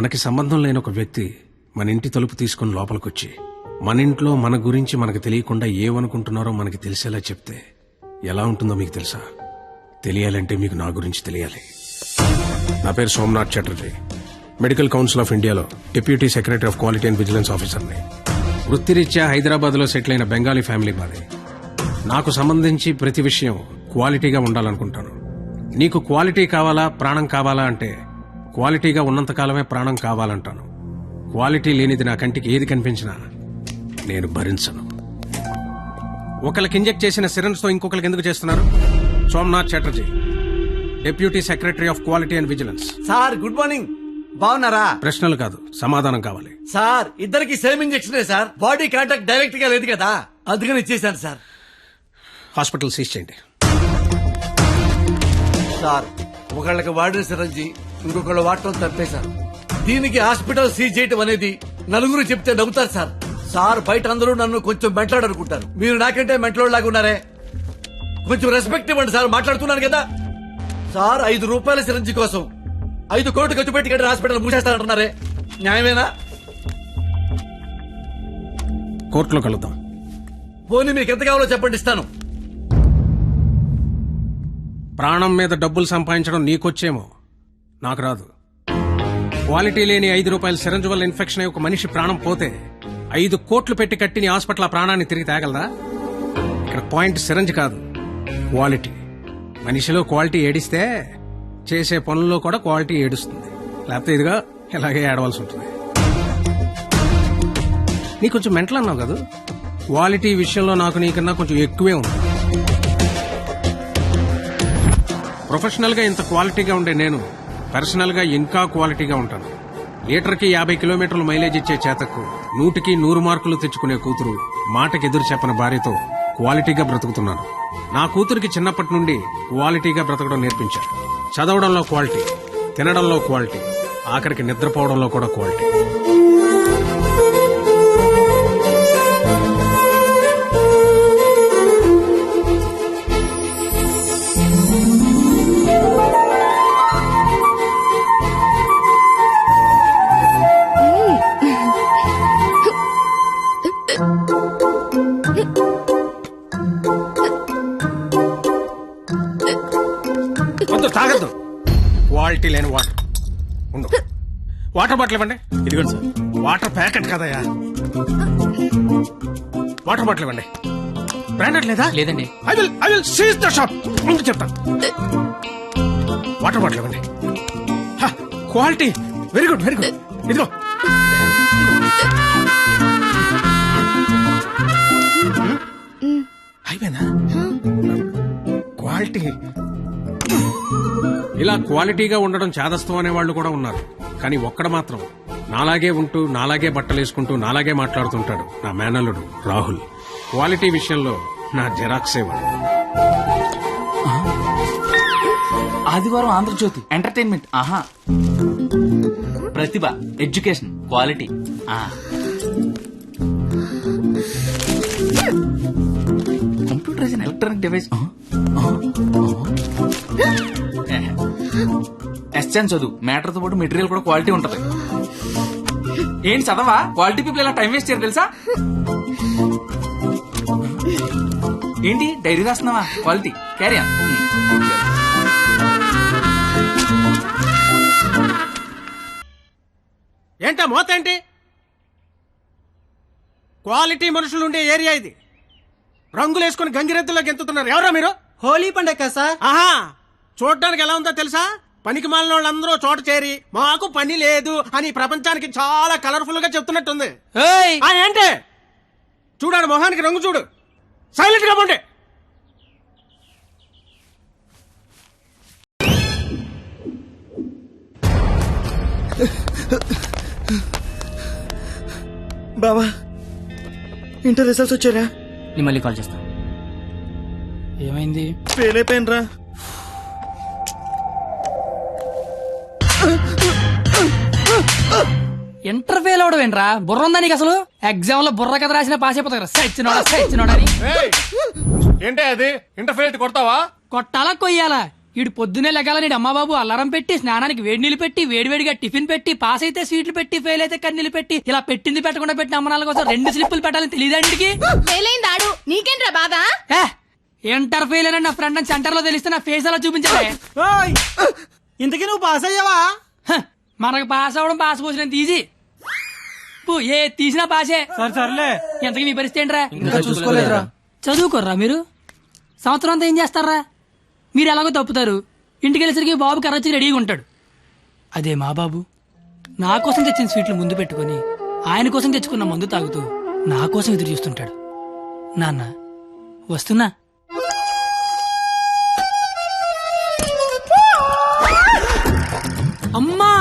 మనకి సంబంధం లేని ఒక వ్యక్తి మన ఇంటి తలుపు తీసుకుని లోపలికొచ్చి మన ఇంట్లో మన గురించి మనకు తెలియకుండా ఏమనుకుంటున్నారో మనకి తెలిసేలా చెప్తే ఎలా ఉంటుందో మీకు తెలుసా? తెలియాలంటే మీకు నా గురించి తెలియాలి. నా పేరు Somnath Chatterjee. Medical council of ఇండియాలో deputy secretary of quality and vigilance ఆఫీసర్ని. వృత్తిరీత్యా హైదరాబాద్ లో సెటిల్ అయిన బెంగాలీ ఫ్యామిలీ మాది. నాకు సంబంధించి ప్రతి విషయం క్వాలిటీగా ఉండాలనుకుంటాను. నీకు క్వాలిటీ కావాలా, ప్రాణం కావాలా అంటే క్వాలిటీగా ఉన్నంతకాలమే ప్రాణం కావాలంటాను. క్వాలిటీ లేనిది నా కంటికి ఏది కనిపించినా నేను భరించను. ఒకరికి ఇంజెక్ట్ చేసిన సిరంజ్ తో ఇంకొకరికి ఎందుకు చేస్తున్నారు? Somnath Chatterjee, deputy secretary of quality and vigilance. Sir good morning. బాగున్నారా? ప్రశ్నలు కాదు, సమాధానం కావాలి. సార్ ఇద్దరికి same injection sir. Body contact direct గా లేదు కదా, అందుకని ఇచ్చేసాను సార్. హాస్పిటల్ సీజ్ చేయండి. సార్ ఒకళ్ళకి వాడిన సిరంజి ఇంకొకళ్ళు వాడటం తప్పేశారు. దీనికి హాస్పిటల్ సీజ్ చేయటం అనేది నలుగురు చెప్తే నవ్వుతారు సార్. సార్ బయట అందరూ నన్ను కొంచెం మెంట్లాడు అనుకుంటారు. మీరు నాకంటే మెంట్లోడ్ లాగా ఉన్నారే. కొంచెం రెస్పెక్ట్ ఇవ్వండి సార్, మాట్లాడుతున్నాను కదా. సార్ 5 రూపాయల సిరంజి కోసం 5 కోట్లు ఖర్చు పెట్టి కట్టిన హాస్పిటల్ మూసేస్తారంటున్నారే, న్యాయమేనా? కోర్టులో కలుద్దాం. పోనీ మీకు ఎంత కావాలో చెప్పండి, ఇస్తాను. ప్రాణం మీద డబ్బులు సంపాదించడం నీకొచ్చేమో, నాకు రాదు. క్వాలిటీ లేని 5 రూపాయల సిరంజ్ వల్ల ఇన్ఫెక్షన్ అయ్యి ఒక మనిషి ప్రాణం పోతే 5 కోట్లు పెట్టి కట్టిన హాస్పిటల్ ఆ ప్రాణాన్ని తిరిగి తేగలదా? ఇక్కడ పాయింట్ సిరంజ్ కాదు, క్వాలిటీ. మనిషిలో క్వాలిటీ ఏడిస్తే చేసే పనుల్లో కూడా క్వాలిటీ ఏడుస్తుంది. లేకపోతే ఇదిగా ఇలాగే ఏడవలసి ఉంటుంది. నీ కొంచెం మెంటల్ అన్నావు కదా, క్వాలిటీ విషయంలో నాకు నీకన్నా కొంచెం ఎక్కువే ఉంది. ప్రొఫెషనల్ గా ఇంత క్వాలిటీగా ఉండే నేను పర్సనల్ గా ఇంకా క్వాలిటీగా ఉంటాను. లీటర్కి 50 కిలోమీటర్లు మైలేజ్ ఇచ్చే చేతకు 100కి 100 మార్కులు తెచ్చుకునే కూతురు, మాటకి ఎదురు చెప్పని భార్యతో క్వాలిటీగా బ్రతుకుతున్నాను. నా కూతురికి చిన్నప్పటి నుండి క్వాలిటీగా బ్రతకడం నేర్పించారు. చదవడంలో క్వాలిటీ, తినడంలో క్వాలిటీ, ఆఖరికి నిద్రపోవడంలో కూడా క్వాలిటీ. తాగద్దు, క్వాలిటీ లేని వాటర్ ఉండు. వాటర్ బాటిల్ ఇవ్వండి. ఇదిగోండి సార్. వాటర్ ప్యాకెట్ కదయా, వాటర్ బాటిల్ ఇవ్వండి. బ్రాండెడ్ లేదా? లేదండి. I will seize the shop. ముందు చెప్తాను. వాటర్ బాటిల్ ఇవ్వండి. Quality very good, very good. ఇదిగో అయిపోయిందా? క్వాలిటీ. ఇలా క్వాలిటీగా ఉండడం చాదస్తం అనే వాళ్ళు కూడా ఉన్నారు. కానీ ఒక్కడ మాత్రం నాలాగే ఉంటూ, నాలాగే బట్టలేసుకుంటూ, నాలాగే మాట్లాడుతుంటాడు. నా మేనల్లుడు రాహుల్. క్వాలిటీ విషయంలో నా జెరాక్సే వాడు. ఆదివారం ఆంధ్రజ్యోతి ఎంటర్టైన్మెంట్. ఆహా, ప్రతిభ, education, quality. Computer is an electronic device. ఎస్ఎన్ చదువు, మ్యాటర్ తో పాటు మెటీరియల్ కూడా క్వాలిటీ ఉంటది. ఏంటి చదవా? క్వాలిటీ పీపుల్ ఇలా టైం వేస్ట్ చేయరు తెలుసా? ఏంటి డైరీ రాస్తున్నావా? క్వాలిటీ. Carry on. ఏంటా మోత ఏంటి? క్వాలిటీ మనుషులు ఉండే ఏరియా ఇది. రంగులేసుకుని గంగిరెద్దులోకి గెంతుతున్నారు. ఎవరా మీరు? హోలీ పండగ సార్. ఆహా, చూడడానికి ఎలా ఉందో తెలుసా? పనికి మాలిన వాళ్ళందరూ చోట చేరి మాకు పని లేదు అని ప్రపంచానికి చాలా కలర్ఫుల్ గా చెప్తున్నట్టుంది. ఏంటి చూడాడు, మొహానికి రంగు చూడు. సైలెంట్ గా ఉండే. బాబా ఇంటర్ రిజల్ట్స్ వచ్చారా? నేను మళ్ళీ కాల్ చేస్తాను. ఏమైంది? ఫెయిల్ అయిపోయినరా. ఇంటర్ ఫెయిల్ అవడం ఏంట్రా? బుర్ర ఉందా నీకు అసలు? ఎగ్జామ్ లో బుర్ర కథ రాసిన పాస్ అయిపోతా కదా. సచ్చినోడని ఏంటే అది? ఇంటర్ ఫెయిల్ కొడతావా? కొట్టాలా కొయ్యాలా? ఈడు పొద్దునే లెగాల నీడు అమ్మబాబు అల్లారం పెట్టి స్నానానికి వేడి నీళ్ళు పెట్టి వేడివేడిగా టిఫిన్ పెట్టి పాస్ అయితే స్వీట్లు పెట్టి ఫెయిల్ అయితే కన్నీళ్ళు పెట్టి ఇలా పెట్టింది పెట్టకుండా పెట్టిన అమ్మనాల కోసం 2 స్లిప్పులు పెట్టాలని తెలియదండికి ఫెయిలైంది ఆడు నీకేంట్రా బాధ ఇంటర్ ఫెయిల్ అని నా ఫ్రెండ్ అని సెంటర్ లో తెలిస్తే నా ఫేస్ అలా చూపించాలి ఇంతకీ నువ్వు పాస్ అయ్యావా? మనకు పాస్ అవ్వడం పాస్ పోసినంత ఈజీ ఏ తీసినా పాసే. సర్లే. ఎంతకీ మీ పరిస్థితి ఏంట్రా? ఇంకా చూసుకోలేదురా. చదువుకోర్రా మీరు. సంవత్సరం అంతా ఏం చేస్తారా? మీరు ఎలాగో తప్పుతారు, ఇంటికి వెళ్ళేసరికి బాబు కర్రొచ్చి రెడీగా ఉంటాడు. అదే మా బాబు నా కోసం తెచ్చిన స్వీట్లు ముందు పెట్టుకుని ఆయన కోసం తెచ్చుకున్న మందు తాగుతూ నా కోసం ఎదురు చూస్తుంటాడు. నాన్న వస్తున్నా. అమ్మా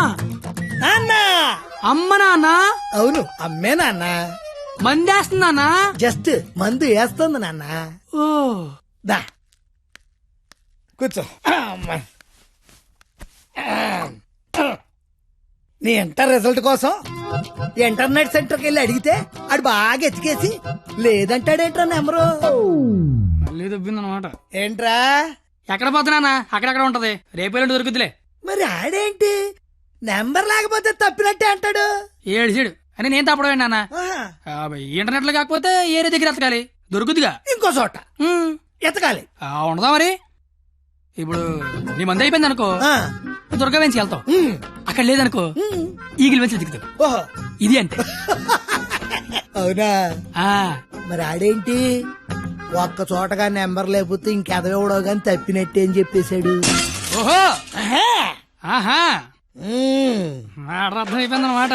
నాన్న. అమ్మ నాన్న అవును అమ్మే నాన్న. మందేస్తున్నానా? జస్ట్ మందు వేస్తుంది నాన్న. ఓ దా కూర్చో. అమ్మా. నీ ఇంటర్ రిజల్ట్ కోసం ఇంటర్నెట్ సెంటర్కి వెళ్ళి అడిగితే ఆడు బాగా ఎతికేసి లేదంటాడేంట్రా నెంబరు. మళ్ళీ దొబ్బిందనమాట. ఏంట్రా ఎక్కడ పోతున్నానా? అక్కడక్కడ ఉంటది, రేపు దొరుకుతులే. మరి ఆడేంటి నెంబర్ లేకపోతే తప్పినట్టే అంటాడు. ఏడు అని నేను తప్పడం నాన్న. ఆహా. ఇంటర్నెట్ లో కాకపోతే ఏరే దగ్గర ఎతకాలి, దొరుకుతుగా. ఇంకో చోట ఎతకాలి. ఉండదా మరి? ఇప్పుడు నీ మంది అయిపోయింది అనుకో, ఆ. దుర్గా వెంచి వెళ్తావు. అక్కడ లేదనుకో ఈగిల్ వెంచి దిగుతావు. ఓహో ఇది అంటే అవునా. ఆ మరి ఆడేంటి ఒక్క చోటగా నెంబర్ లేకపోతే ఇంకెదవడో గాని తప్పినట్టే అని చెప్పేశాడు. ఓహో ఆహా. ఆహా ఉమ్. మాట అర్థం అయిపోయింది అనమాట.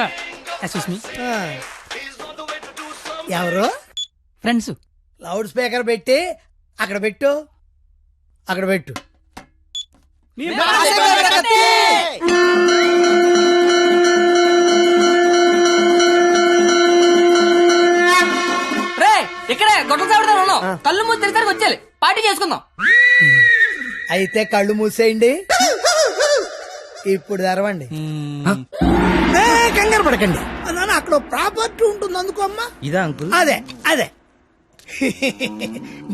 సుస్మి ఆ. ఎవరు ఫ్రెండ్స్ లౌడ్ స్పీకర్ పెట్టి అక్కడ పెట్టు, అక్కడ పెట్టు. రే ఇక్కడే గొడవ చావడం ఉన్నాం. కళ్ళు మూసి తెరిసరికి వచ్చేయాలి, పార్టీ చేసుకుందాం. అయితే కళ్ళు మూసేయండి, ఇప్పుడు తెరవండి. కంగారు పడకండి నాన్న, అక్కడ ప్రాపర్టీ ఉంటుంది అందుకో అమ్మా. ఇదా అంకుల్? అదే అదే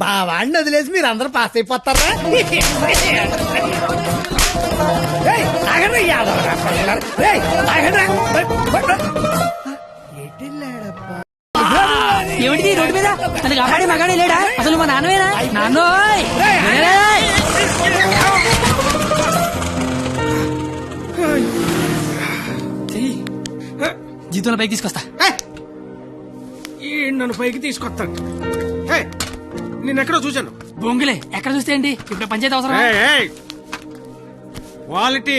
మా వాడిని వదిలేసి మీరు అందరూ పాస్ అయిపోతారా? ఏయ్, ఆగండి, యాదవరా పిల్లలు. ఏయ్, ఆగండి. ఎటెళ్ళాడప్పా? ఏమిటి రోడ్డు మీద అది కాపాడే మగాడే లేడా? అసలు మా నాన్నవేనా? నాన్నోయ్ ఏయ్! చెయ్యి. జీతంలో పైకి తీసుకొస్తా. నన్ను పైకి తీసుకొస్తాడు. నిన్నెక్కడో చూశాను. బొంగులే ఎక్కడ చూస్తే ఏంటి, ఇప్పుడు పంచాయతీ అవసరం. క్వాలిటీ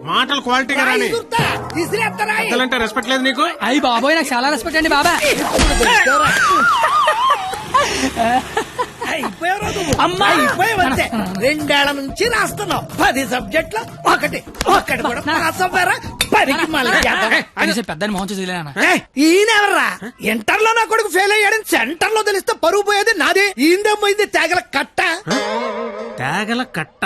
మాటలు క్వాలిటీగా రాని. చూస్తా, విసిరేస్తారా? పెద్దలంటే రెస్పెక్ట్ లేదు నీకు? అయ్యి బాబోయ్ నాకు చాలా రెస్పెక్ట్ అండి బాబా. అయిపోయావు నువ్వు. అమ్మా! అయిపోయావంతే. 2 ఏళ్ల నుంచి రాస్తున్నావు 10 సబ్జెక్టులు, ఒక్కటి కూడా పాస్ అవ్వరా? 10కి మళ్ళీ యాదవ. పెద్దని మోహన్ చూసిలేనా? ఈయనెవర్రా? ఇంటర్ లో నా కొడుకు ఫెయిల్ అయ్యాడని సెంటర్ లో తెలిస్తే పరువు పోయేది నాది. ఈందేం పోయింది తేగల కట్ట. తేగల కట్ట.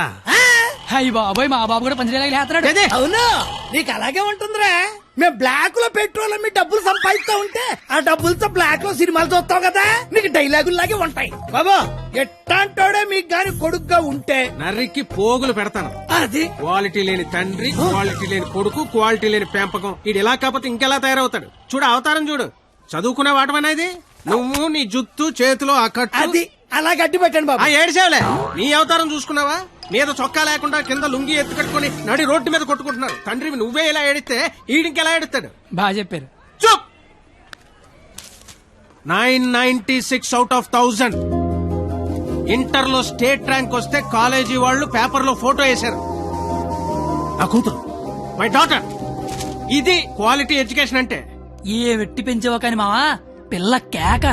అయ్యి బాబోయ్ మా బాబు కూడా పంచలేలాగా లేస్తున్నాడు. అవును, నీకు అలాగే ఉంటుందిరా. మేము బ్లాక్ లో పెట్రోల్ మీ డబ్బులు సంపాదిస్తా ఉంటే ఆ డబ్బులతో బ్లాక్ లో సినిమాలు చూస్తావు కదా, నీకు డైలాగుల్లాగే ఉంటాయి. బాబా ఎట్టాంటోడే మీకు గాని కొడుకుగా ఉంటే నర్రికి పోగులు పెడతాను. అది క్వాలిటీ లేని తండ్రి, క్వాలిటీ లేని కొడుకు, క్వాలిటీ లేని పెంపకం. ఇది ఇలా కాకపోతే ఇంకెలా తయారవుతాడు? చూడు అవతారం చూడు. చదువుకునే వాటమేనా ఇది? నువ్వు నీ జుత్తు చేతిలో ఆ కట్టు. అది అలా గట్టి పెట్టండి బాబా. ఏడిసేవలే, నీ అవతారం చూసుకున్నావా? మీద చొక్కా లేకుండా కింద లుంగి ఎత్తు కట్టుకుని నడి రోడ్డు మీద కొట్టుకుంటున్నారు. తండ్రివి నువ్వే ఇలా ఏడిస్తే ఈడింకెలా ఏడుస్తాడు? బాగా చెప్పారు. చూప్. 996 అవుట్ ఆఫ్ 1000. ఇంటర్ లో స్టేట్ ర్యాంక్ వస్తే కాలేజీ వాళ్ళు పేపర్ లో ఫోటో వేశారు. నా కూతురు, మై డాటర్. ఇది క్వాలిటీ ఎడ్యుకేషన్ అంటే. ఏ వెట్టి పెంచావో కాని మావా, పిల్ల కేక.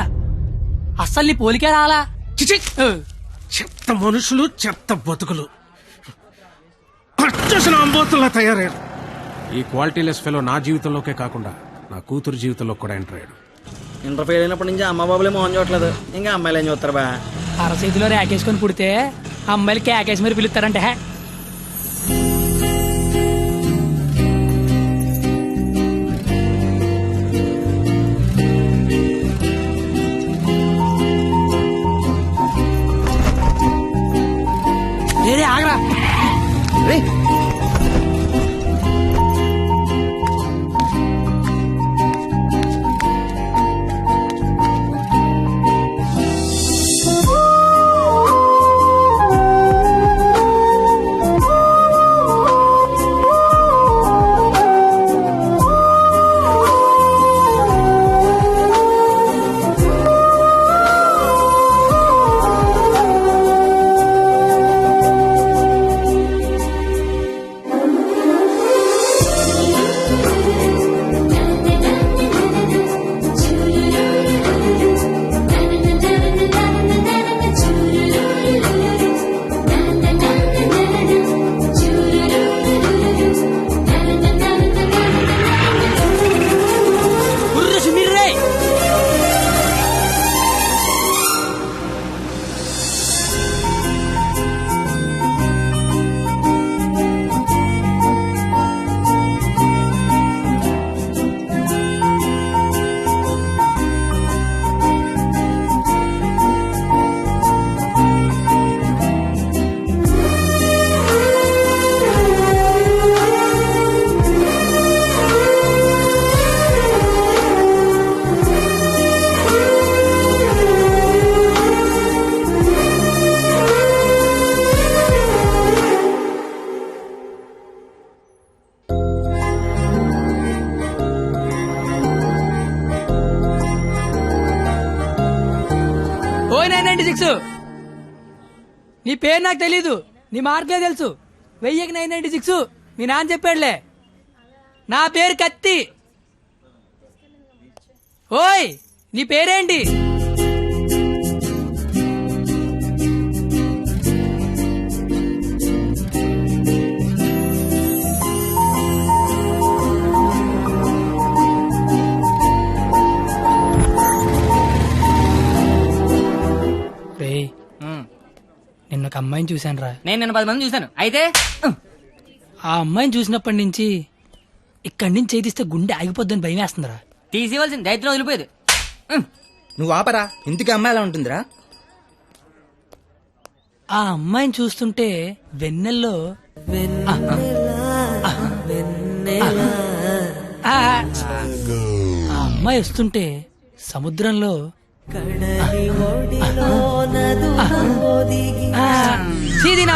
అస్సలు నీ పోలికే రాలా. చిచి! చెత్త మనుషులు, చెత్త బతుకులు, పచ్చసిన అంబోతుల్లా తయారయ్యారు. ఈ క్వాలిటీలెస్ ఫెలో నా జీవితంలోకే కాకుండా నా కూతురు జీవితంలో కూడా ఎంటర్ అయ్యాడు. ఇంటర్ ఫెయిల్ అయినప్పటి నుంచి అమ్మ బాబులే మోహన్ చూడట్లేదు, ఇంకా అమ్మాయిలు ఏం చూస్తారు బా? అరచేతిలో ర్యాకేసుకొని పుడితే అమ్మాయిలు కేకేసి మరి పిలుస్తారంటే. ఆగరా పోయి 996. నీ పేరు నాకు తెలీదు, నీ మార్కులే తెలుసు. 1000కి 996 మీ నాన్న చెప్పాడులే. నా పేరు కత్తి. ఓయ్, నీ పేరేంటి? రేయ్, నిన్న ఒక అమ్మాయిని చూశాను రా. నేను నిన్న 10 మంది చూశాను. అయితే ఆ అమ్మాయిని చూసినప్పటి నుంచి ఇక్కడి నుంచి చేతిస్తే గుండె ఆగిపోద్దని భయం వేస్తుందిరా. తీసేవలసిన దైత్యం వదిలిపోయేది. నువ్వు ఆపరా, ఇంటికి అమ్మాయి ఎలా ఉంటుందిరా? ఆ అమ్మాయిని చూస్తుంటే వెన్నెల్లో ఆ అమ్మాయి వస్తుంటే సముద్రంలో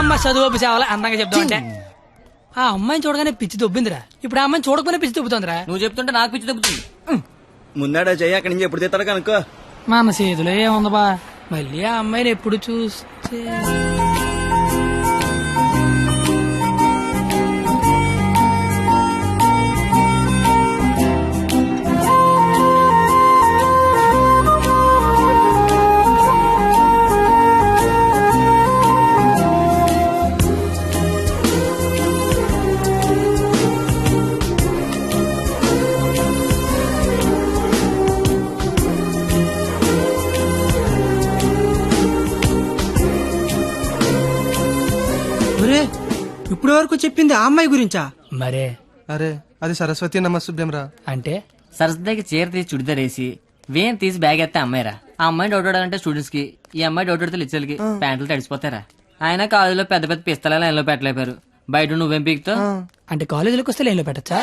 అమ్మ చదువు సేవలు అందంగా చెప్తా ఉంటే ఆ అమ్మాయిని చూడగానే పిచ్చి దొబ్బిందిరా. ఇప్పుడు ఆ అమ్మాయిని చూడకపోయినా పిచ్చి దొబ్బుతుందిరా. నువ్వు చెప్తుంటే నాకు పిచ్చి తగ్గుతుంది. ముందాడా చెయ్యి, అక్కడి నుంచి ఎప్పుడు తీస్తాడు కనుక్కో. మన చేతిలో ఏముంది బా, మళ్ళీ ఆ అమ్మాయిని ఎప్పుడు చూస్తే ఇప్పుడు వరకు చెప్పింది ఆ అమ్మాయి గురించా? మరే. అరే అది సరస్వతి నమస్తుభ్యం రా. అంటే సరస్వతికి చీర తీసి చుడిదార్ వేసి వేన్ తీసి బ్యాగ్ ఎత్తే అమ్మాయిరా. ఆ అమ్మాయి డౌట్ అంటే స్టూడెంట్స్ కి, ఈ అమ్మాయి డౌట్ అడితే లిచ్చలకి ప్యాంట్లు తడిసిపోతారా. ఆయన కాలేజీలో పెద్ద పెద్ద పిస్తల లైన్లో పెట్టలేపారు. బయట నువ్వేం పీకుతావు? అంటే కాలేజీలోకి వస్తే లైన్లో పెట్టచ్చా?